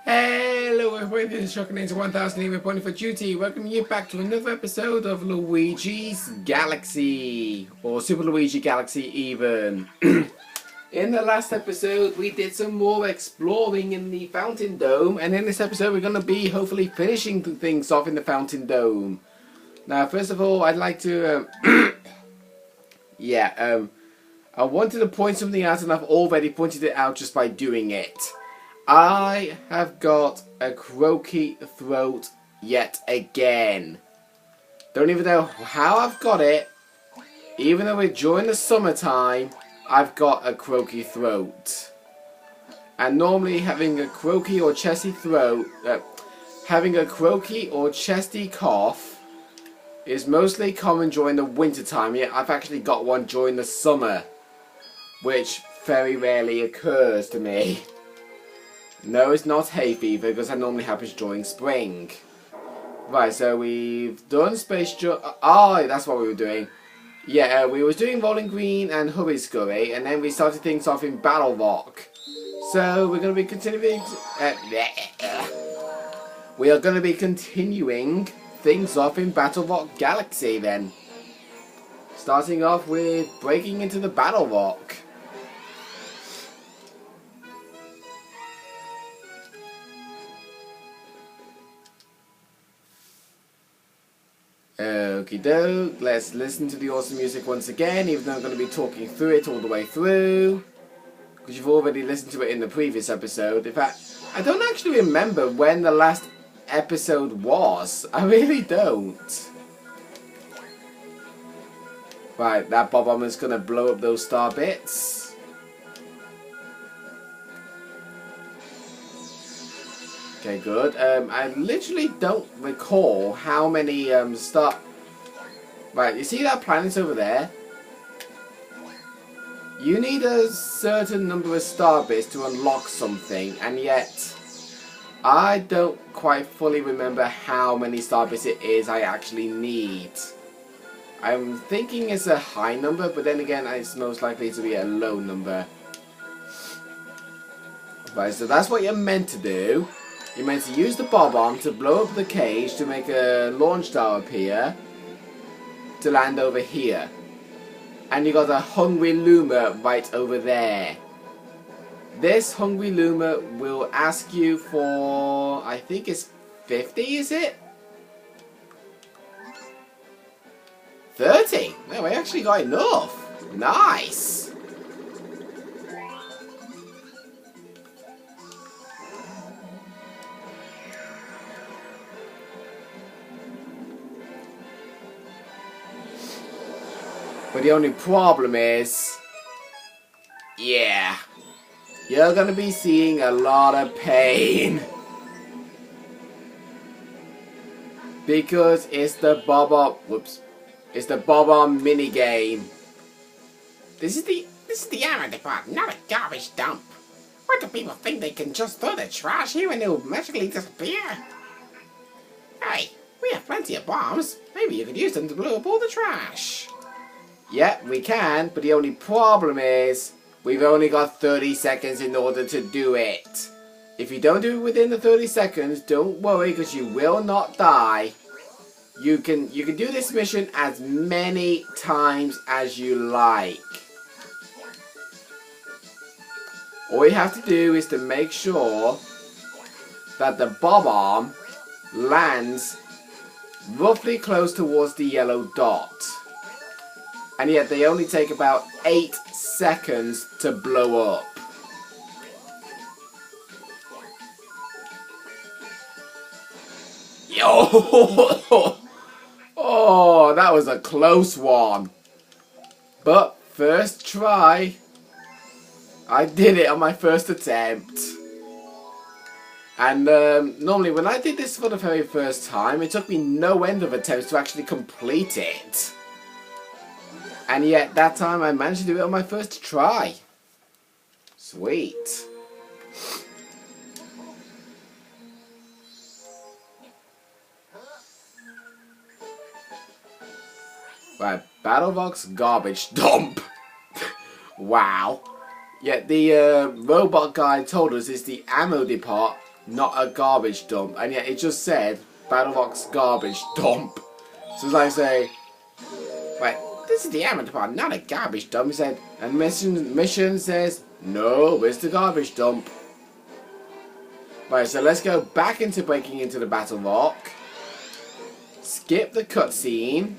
Hello everybody, this is Shockinator 1000 here reporting for duty, welcoming you back to another episode of Luigi's Galaxy, or Super Luigi Galaxy even. In the last episode we did some more exploring in the Fountain Dome, and in this episode we're going to be hopefully finishing things off in the Fountain Dome. Now first of all I'd like to, I wanted to point something out and I've already pointed it out just by doing it. I have got a croaky throat yet again. Don't even know how I've got it. Even though we're during the summertime, I've got a croaky throat. And normally having a croaky or chesty throat, having a croaky or chesty cough is mostly common during the winter time. Yet I've actually got one during the summer, which very rarely occurs to me. No, it's not hay fever, because that normally happens during spring. Right, so we've done Space Jump. Oh, that's what we were doing. Yeah, we was doing Rolling Green and Hurry Scurry, and then we started things off in Battlerock. So we're going to be continuing. We are going to be continuing things off in Battlerock Galaxy then. Starting off with breaking into the Battlerock. Okie doke, let's listen to the awesome music once again, even though I'm going to be talking through it all the way through, because you've already listened to it in the previous episode. In fact, I don't actually remember when the last episode was. I really don't. Right, that Bob Bomber's going to blow up those star bits. Okay, good. I literally don't recall how many Right, you see that planet over there? You need a certain number of star bits to unlock something, and yet I don't quite fully remember how many star bits it is I actually need. I'm thinking it's a high number, but then again it's most likely to be a low number. Right, so that's what you're meant to do. You're meant to use the Bob-omb to blow up the cage to make a launch star appear to land over here. And you got a Hungry Luma right over there. This Hungry Luma will ask you for, I think it's 50, is it? 30? No, we actually got enough. Nice. But the only problem is, yeah, you're gonna be seeing a lot of pain. Because it's the it's the Bob-omb minigame. This is the ammo depot, not a garbage dump. What do people think, they can just throw the trash here and it'll magically disappear? Hey, we have plenty of bombs. Maybe you could use them to blow up all the trash. Yeah, we can, but the only problem is we've only got 30 seconds in order to do it. If you don't do it within the 30 seconds, don't worry, because you will not die. You can do this mission as many times as you like. All you have to do is to make sure that the Bob-omb lands roughly close towards the yellow dot. And yet they only take about 8 seconds to blow up. Yo! Oh, that was a close one. But first try. I did it on my first attempt. And normally when I did this for the very first time, it took me no end of attempts to actually complete it. And yet, that time I managed to do it on my first try. Sweet. Right, Battlerock's garbage dump. Wow. Yet the robot guy told us it's the ammo depot not a garbage dump. And yet it just said Battlerock's garbage dump. So it's like say, right, this is the ammo department, not a garbage dump. He said, and mission says, no, it's the garbage dump. Right, so let's go back into breaking into the Battlerock. Skip the cutscene.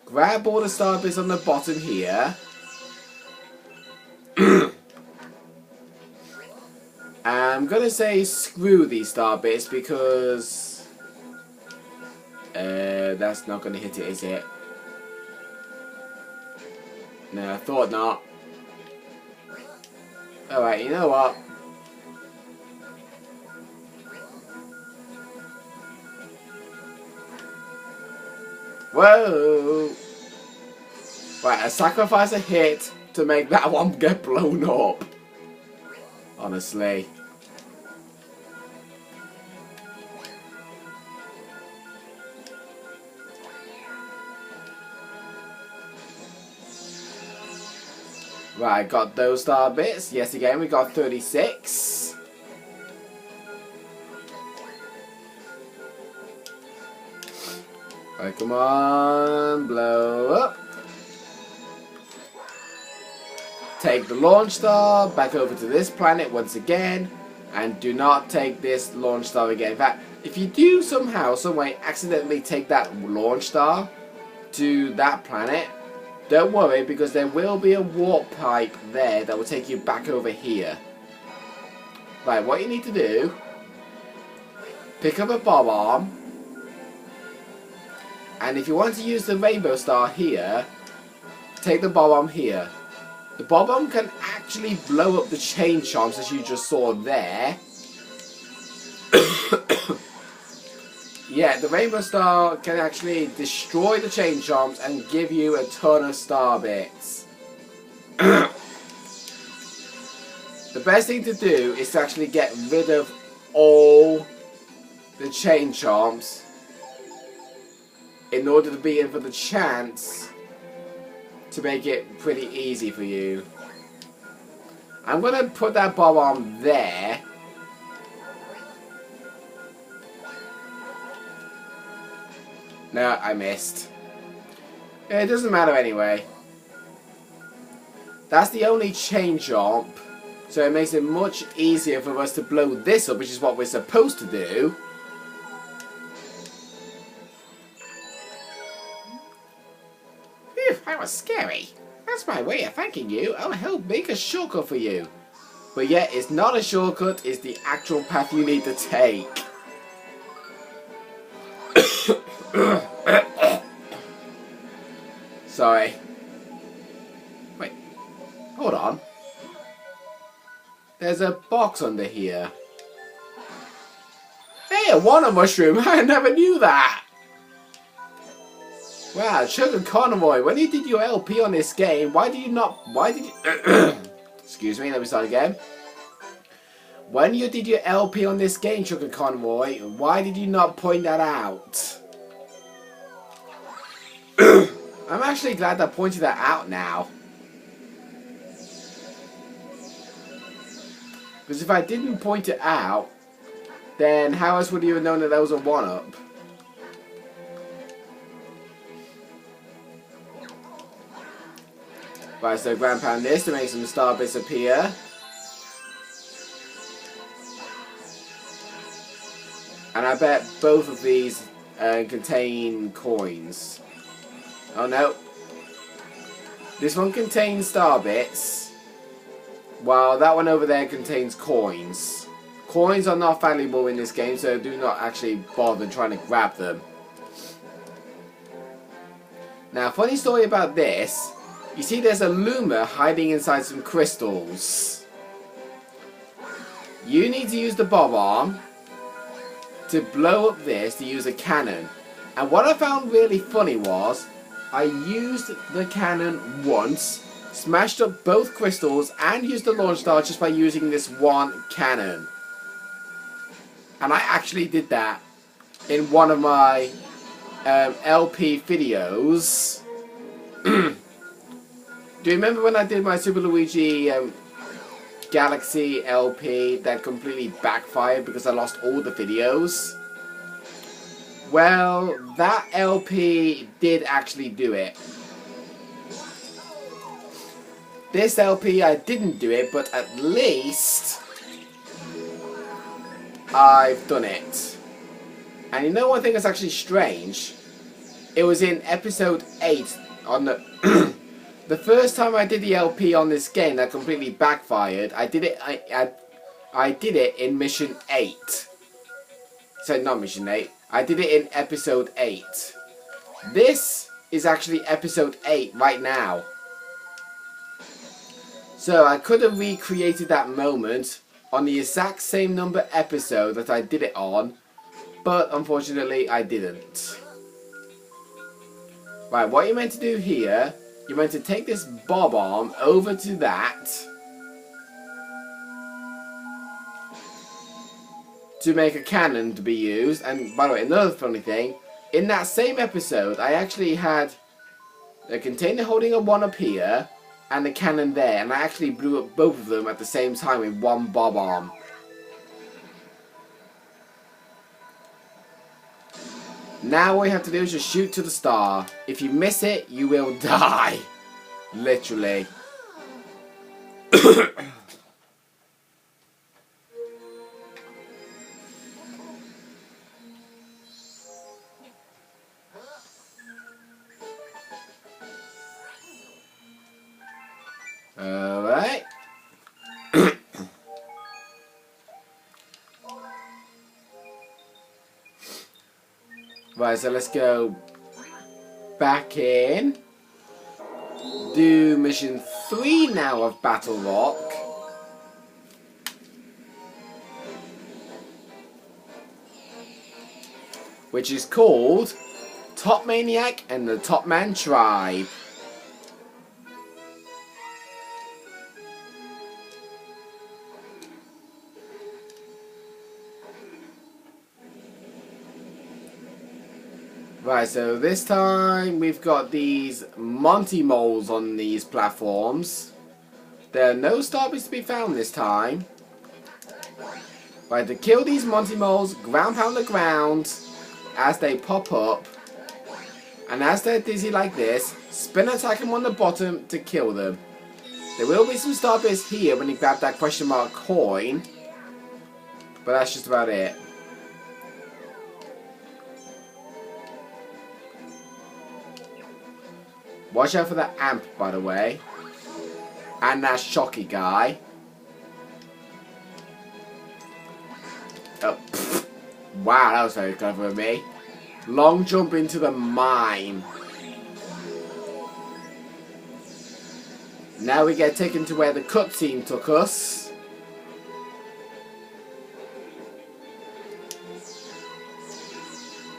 Grab all the star bits on the bottom here. I'm gonna say screw these star bits because that's not gonna hit it, is it? No, I thought not. Alright, you know what? Whoa! Right, I sacrifice a hit to make that one get blown up. Honestly. Right, got those star bits. Yes, again, we got 36. Right, come on, blow up. Take the launch star back over to this planet once again, and do not take this launch star again. In fact, if you do somehow, some way, accidentally take that launch star to that planet, don't worry, because there will be a warp pipe there that will take you back over here. Right, what you need to do, pick up a bomb-arm, and if you want to use the rainbow star here, take the bomb-arm here. The bomb-arm can actually blow up the chain chomps, as you just saw there. Yeah, the rainbow star can actually destroy the chain chomps and give you a ton of star bits. The best thing to do is to actually get rid of all the chain chomps in order to be in for the chance to make it pretty easy for you. I'm going to put that bomb on there. No, I missed. It doesn't matter anyway. That's the only chain jump, so it makes it much easier for us to blow this up, which is what we're supposed to do. Phew, that was scary. That's my way of thanking you. I'll help make a shortcut for you. But yet, it's not a shortcut, it's the actual path you need to take. Sorry. Wait. Hold on. There's a box under here. Hey, a Wanna Mushroom! I never knew that! Wow, Sugar Convoy, when you did your LP on this game, why did you... Excuse me, let me start again. When you did your LP on this game, Sugar Convoy, why did you not point that out? I'm actually glad I pointed that out now. Because if I didn't point it out, then how else would you have known that there was a 1-up? Right, so ground pound this to make some star bits appear. And I bet both of these contain coins. Oh no. This one contains star bits, while that one over there contains coins. Coins are not valuable in this game, so do not actually bother trying to grab them. Now, funny story about this. You see there's a Luma hiding inside some crystals. You need to use the bob arm to blow up this to use a cannon. And what I found really funny was I used the cannon once, smashed up both crystals, and used the launch star just by using this one cannon. And I actually did that in one of my LP videos. Do you remember when I did my Super Luigi Galaxy LP that completely backfired because I lost all the videos. Well, that LP did actually do it. This LP I didn't do it, but at least I've done it. And you know one thing that's actually strange? It was in episode 8 on the the first time I did the LP on this game that completely backfired. I did it I did it in mission 8. So not mission 8. I did it in episode 8. This is actually episode 8 right now. So I could have recreated that moment on the exact same number episode that I did it on, but unfortunately I didn't. Right, what you're meant to do here, you're meant to take this bob arm over to that to make a cannon to be used. And by the way, another funny thing, in that same episode I actually had a container holding a 1 up here and the cannon there, and I actually blew up both of them at the same time with one bob arm. Now what you have to do is just shoot to the star. If you miss it, you will die. Literally. Alright. Right, so let's go back in. Do mission 3 now of Battlerock. Which is called Top Maniac and the Top Man Tribe. Right, so this time we've got these Monty moles on these platforms. There are no starbits to be found this time. Right, to kill these Monty moles, ground pound the ground as they pop up. And as they're dizzy like this, spin attack them on the bottom to kill them. There will be some starbits here when you grab that question mark coin. But that's just about it. Watch out for that amp, by the way. And that shocky guy. Oh, pfft. Wow, that was very clever of me. Long jump into the mine. Now we get taken to where the cutscene took us.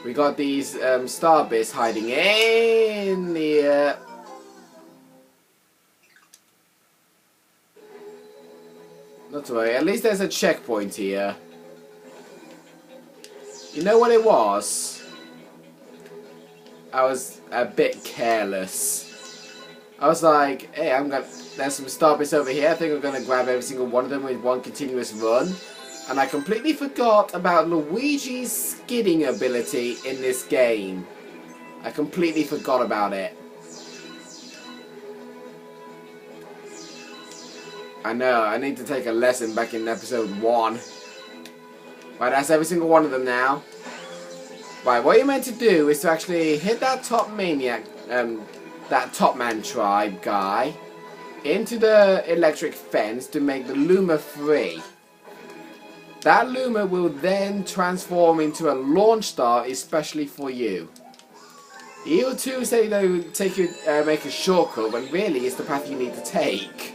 We got these star bits hiding in the not to worry, at least there's a checkpoint here. You know what it was? I was a bit careless. I was like, hey, there's some star bits over here. I think I'm gonna grab every single one of them with one continuous run. And I completely forgot about Luigi's skidding ability in this game. I completely forgot about it. I know, I need to take a lesson back in episode 1. Right, that's every single one of them now. Right, what you're meant to do is to actually hit that top maniac, that Top Man tribe guy, into the electric fence to make the Luma free. That Luma will then transform into a launch star especially for you. You two say they would take you, make a shortcut when really it's the path you need to take.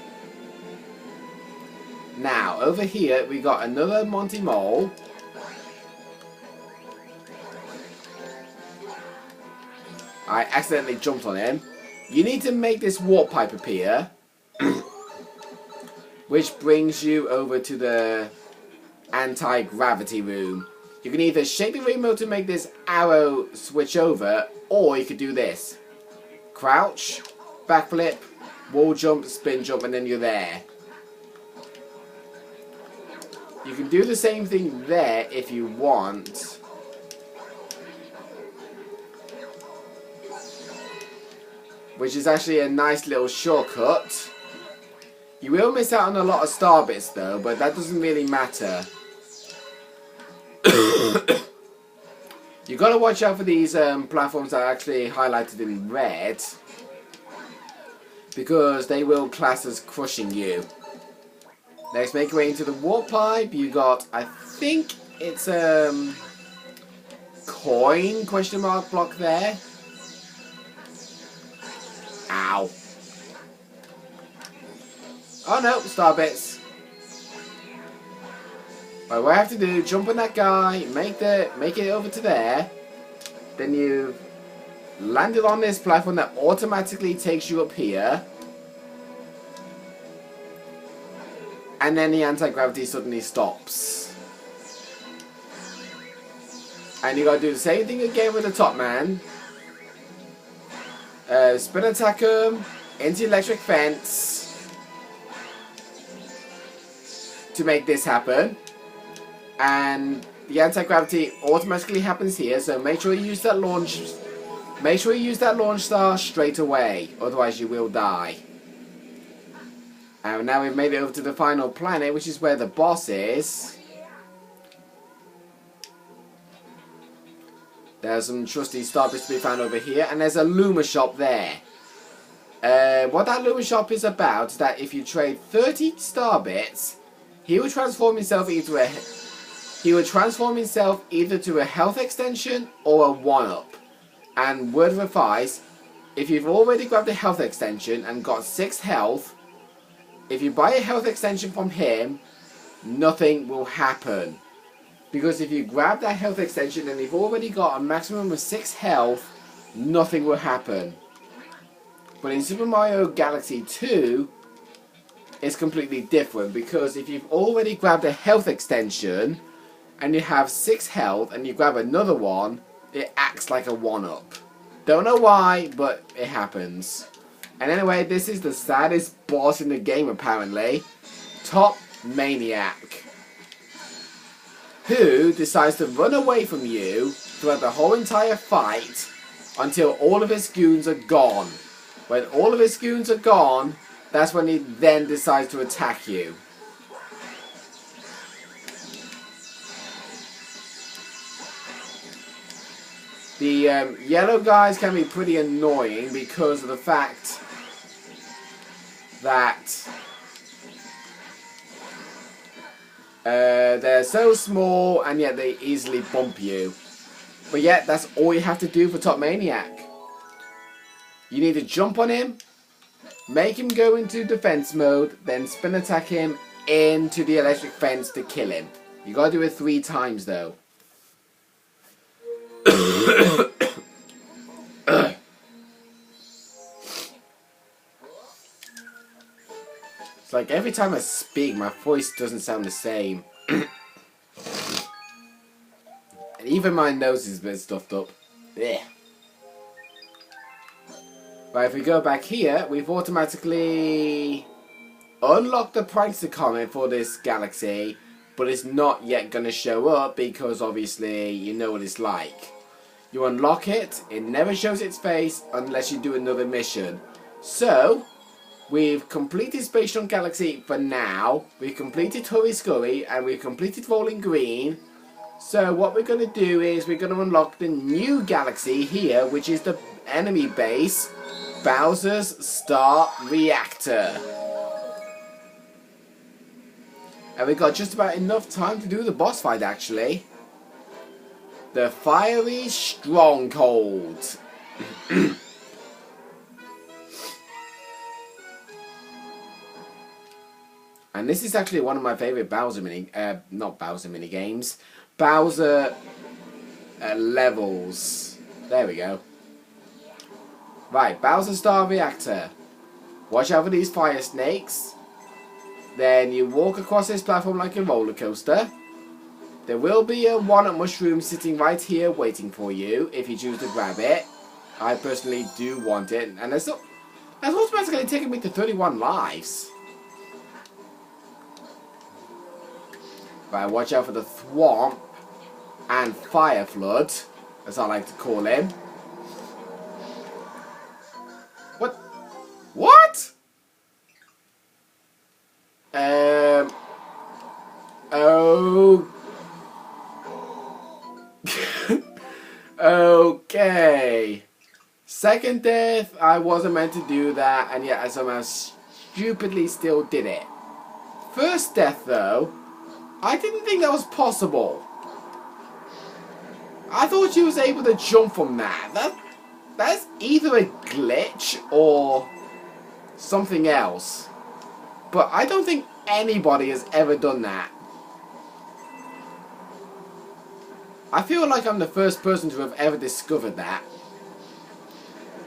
Now, over here we got another Monty Mole. I accidentally jumped on him. You need to make this warp pipe appear. Which brings you over to the anti-gravity room. You can either shake the remote to make this arrow switch over, or you could do this. Crouch, backflip, wall jump, spin jump, and then you're there. You can do the same thing there if you want. Which is actually a nice little shortcut. You will miss out on a lot of star bits though, but that doesn't really matter. You gotta watch out for these platforms that are actually highlighted in red, because they will class as crushing you. Next, make your way into the warp pipe. You got, I think it's coin question mark block there. Ow. Oh no, star bits. Right, what I have to do, jump on that guy, make it over to there. Then you've landed on this platform that automatically takes you up here. And then the anti-gravity suddenly stops. And you gotta do the same thing again with the Top Man. Spin attack him into electric fence to make this happen. And the anti-gravity automatically happens here, so make sure you use that launch. Make sure you use that launch star straight away, otherwise you will die. And now we've made it over to the final planet, which is where the boss is. There's some trusty star bits to be found over here, and there's a Luma shop there. What that Luma shop is about is that if you trade 30 star bits, he will transform himself into a to a health extension or a 1-up. And word of advice, if you've already grabbed a health extension and got 6 health, if you buy a health extension from him, nothing will happen. Because if you grab that health extension and you've already got a maximum of 6 health, nothing will happen. But in Super Mario Galaxy 2, it's completely different. Because if you've already grabbed a health extension and you have 6 health and you grab another one, it acts like a 1-up. Don't know why, but it happens. And anyway, this is the saddest boss in the game apparently. Top Maniac. Who decides to run away from you throughout the whole entire fight until all of his goons are gone. When all of his goons are gone, that's when he then decides to attack you. The yellow guys can be pretty annoying because of the fact that they're so small and yet they easily bump you. But yet, that's all you have to do for Top Maniac. You need to jump on him, make him go into defense mode, then spin attack him into the electric fence to kill him. You gotta do it 3 times though. It's like every time I speak, my voice doesn't sound the same. And even my nose is a bit stuffed up. Yeah. Right, if we go back here, we've automatically unlocked the Prankster Comet for this galaxy, but it's not yet going to show up because obviously you know what it's like. You unlock it, it never shows its face unless you do another mission. So, we've completed Space Junk Galaxy for now, we've completed Hurry Scurry, and we've completed Rolling Green. So what we're going to do is we're going to unlock the new galaxy here, which is the enemy base, Bowser's Star Reactor. And we've got just about enough time to do the boss fight actually. The Fiery Stronghold. And this is actually one of my favourite Bowser Bowser levels. There we go. Right, Bowser Star Reactor. Watch out for these fire snakes. Then you walk across this platform like a roller coaster. There will be a walnut mushroom sitting right here waiting for you if you choose to grab it. I personally do want it. And that's automatically taking me to 31 lives. Right, watch out for the Thwomp and Fire Flood, as I like to call him. What? What? Oh. Okay. Second death, I wasn't meant to do that, and yet I somehow stupidly still did it. First death, though, I didn't think that was possible. I thought you was able to jump from that. That's either a glitch or something else. But I don't think anybody has ever done that. I feel like I'm the first person to have ever discovered that.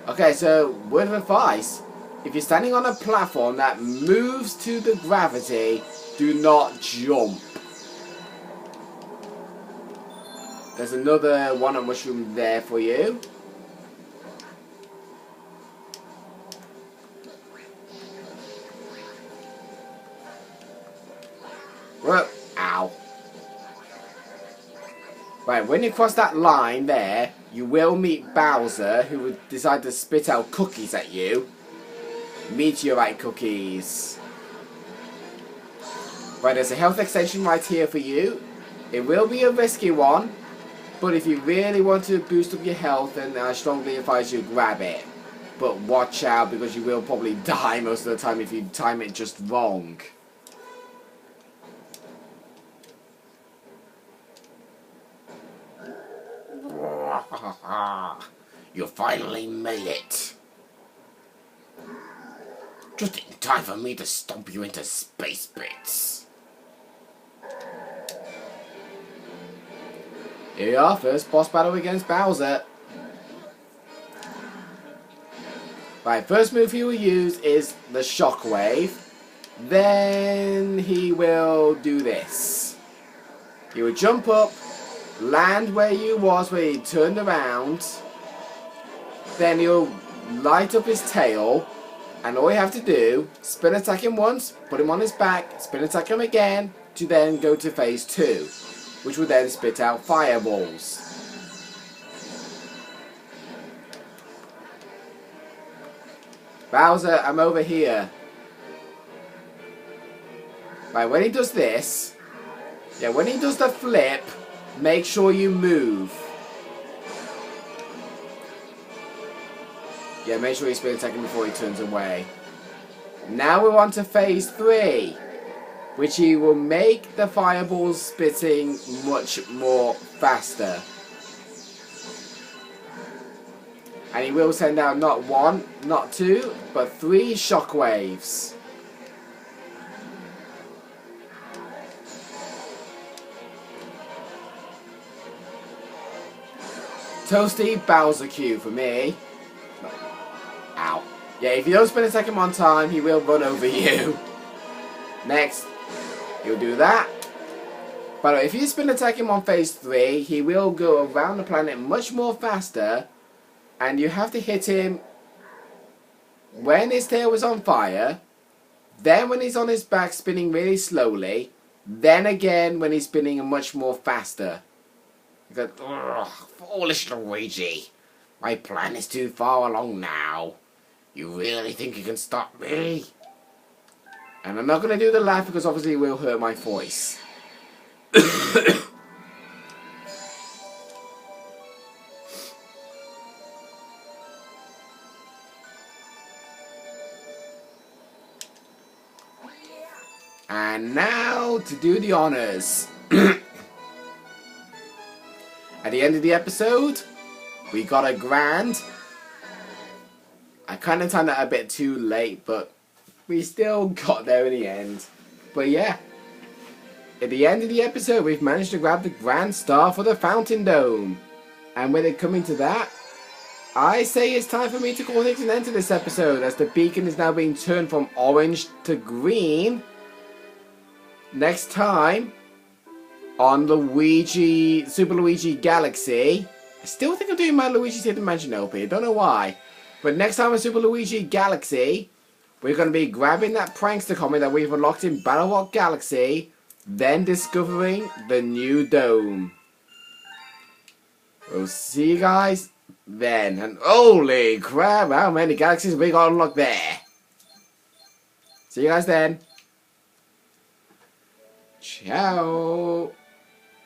Okay, so word of advice. If you're standing on a platform that moves to the gravity, do not jump. There's another one-up mushroom there for you. Whoa, ow. Right, when you cross that line there, you will meet Bowser, who would decide to spit out cookies at you. Meteorite cookies. Right, there's a health extension right here for you. It will be a risky one, but if you really want to boost up your health, then I strongly advise you grab it. But watch out, because you will probably die most of the time if you time it just wrong. You finally made it. Just in time for me to stomp you into space bits. Here we are, first boss battle against Bowser. Right, first move he will use is the Shockwave. Then he will do this. He will jump up, land where you was, where he turned around. Then he'll light up his tail. And all you have to do, spin attack him once, put him on his back, spin attack him again, to then go to phase 2. Which will then spit out fireballs. Bowser, I'm over here. Right, when he does this, yeah, when he does the flip, make sure you move. Yeah, make sure you spin attack him before he turns away. Now we're on to phase 3. Which he will make the fireballs spitting much more faster. And he will send out not 1, not 2, but 3 shockwaves. Toasty Bowser Q for me. Ow. Yeah, if you don't spin attack him on time, he will run over you. Next. He'll do that. But if you spin attack him on phase 3, he will go around the planet much more faster. And you have to hit him when his tail was on fire. Then when he's on his back spinning really slowly. Then again when he's spinning much more faster. He goes, ugh, foolish Luigi. My plan is too far along now. You really think you can stop me? And I'm not going to do the laugh because obviously it will hurt my voice. And now to do the honors. At the end of the episode, we got a grand. I kind of timed that a bit too late, but we still got there in the end. But yeah, at the end of the episode, we've managed to grab the Grand Star for the Fountain Dome. And with it coming to that, I say it's time for me to call things an end to this episode, as the beacon is now being turned from orange to green. Next time, on Luigi, Super Luigi Galaxy. I still think I'm doing my Luigi's Hidden Mansion LP, I don't know why. But next time on Super Luigi Galaxy, we're going to be grabbing that prankster comic that we've unlocked in Battlerock Galaxy then discovering the new dome. We'll see you guys then. And holy crap, how many galaxies we got unlocked there. See you guys then. Ciao.